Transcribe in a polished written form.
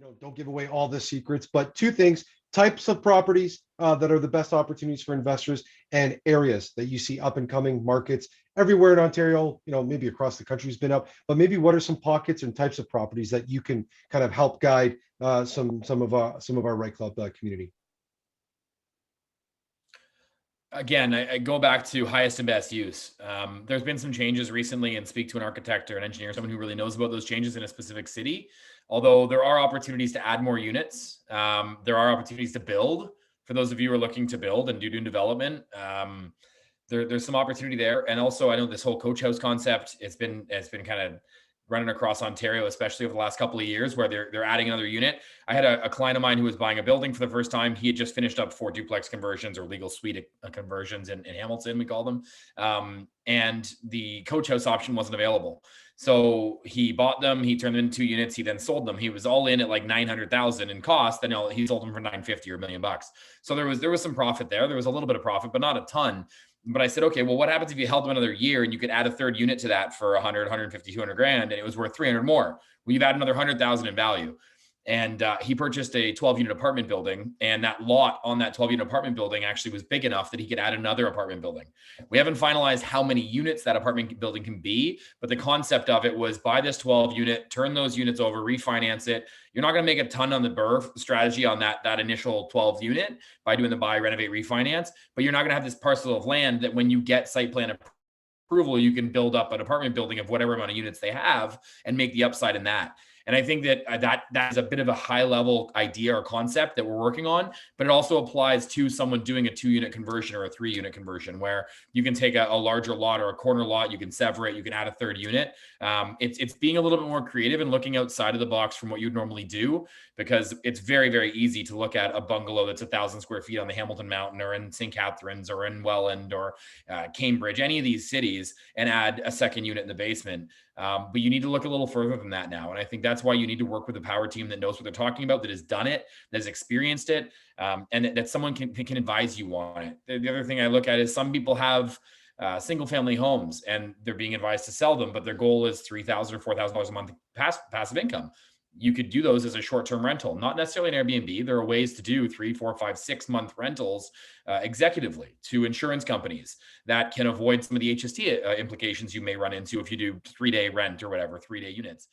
don't give away all the secrets, but two things: types of properties that are the best opportunities for investors, and areas that you see up and coming markets everywhere in Ontario. Maybe across the country has been up, but maybe what are some pockets and types of properties that you can kind of help guide some of our Right Club community? Again, I go back to highest and best use. There's been some changes recently, and speak to an architect or an engineer, someone who really knows about those changes in a specific city. Although there are opportunities to add more units, there are opportunities to build. For those of you who are looking to build and do new development, there's some opportunity there. And also, I know this whole coach house concept, it's been kind of running across Ontario, especially over the last couple of years, where they're adding another unit. I had a client of mine who was buying a building for the first time. He had just finished up 4 duplex conversions, or legal suite conversions in Hamilton, we call them. And the coach house option wasn't available. So he bought them, he turned them into 2 units, he then sold them. He was all in at like 900,000 in cost, and he sold them for 950 or $1 million bucks. So there was some profit there. There was a little bit of profit, but not a ton. But I said, okay, well, what happens if you held them another year and you could add a third unit to that for 100, 150, 200 grand, and it was worth 300 more? Well, you've added another 100,000 in value. And he purchased a 12-unit apartment building, and that lot on that 12-unit apartment building actually was big enough that he could add another apartment building. We haven't finalized how many units that apartment building can be, but the concept of it was buy this 12-unit, turn those units over, refinance it. You're not going to make a ton on the BRRRR strategy on that initial 12 unit by doing the buy, renovate, refinance, but you're not going to have this parcel of land that when you get site plan approval, you can build up an apartment building of whatever amount of units they have and make the upside in that. And I think that is a bit of a high level idea or concept that we're working on, but it also applies to someone doing a 2-unit conversion or a 3-unit conversion, where you can take a larger lot or a corner lot, you can sever it, you can add a third unit. It's being a little bit more creative and looking outside of the box from what you'd normally do, because it's very, very easy to look at a bungalow that's 1,000 square feet on the Hamilton Mountain, or in St. Catharines, or in Welland, or Cambridge, any of these cities, and add a second unit in the basement. But you need to look a little further than that now. And I think that's why you need to work with a power team that knows what they're talking about, that has done it, that has experienced it, and that someone can advise you on it. The other thing I look at is some people have single family homes and they're being advised to sell them, but their goal is $3,000 or $4,000 a month passive income. You could do those as a short-term rental, not necessarily an Airbnb. There are ways to do 3, 4, 5, 6-month rentals executively to insurance companies that can avoid some of the HST implications you may run into if you do 3-day rent or whatever, 3-day units.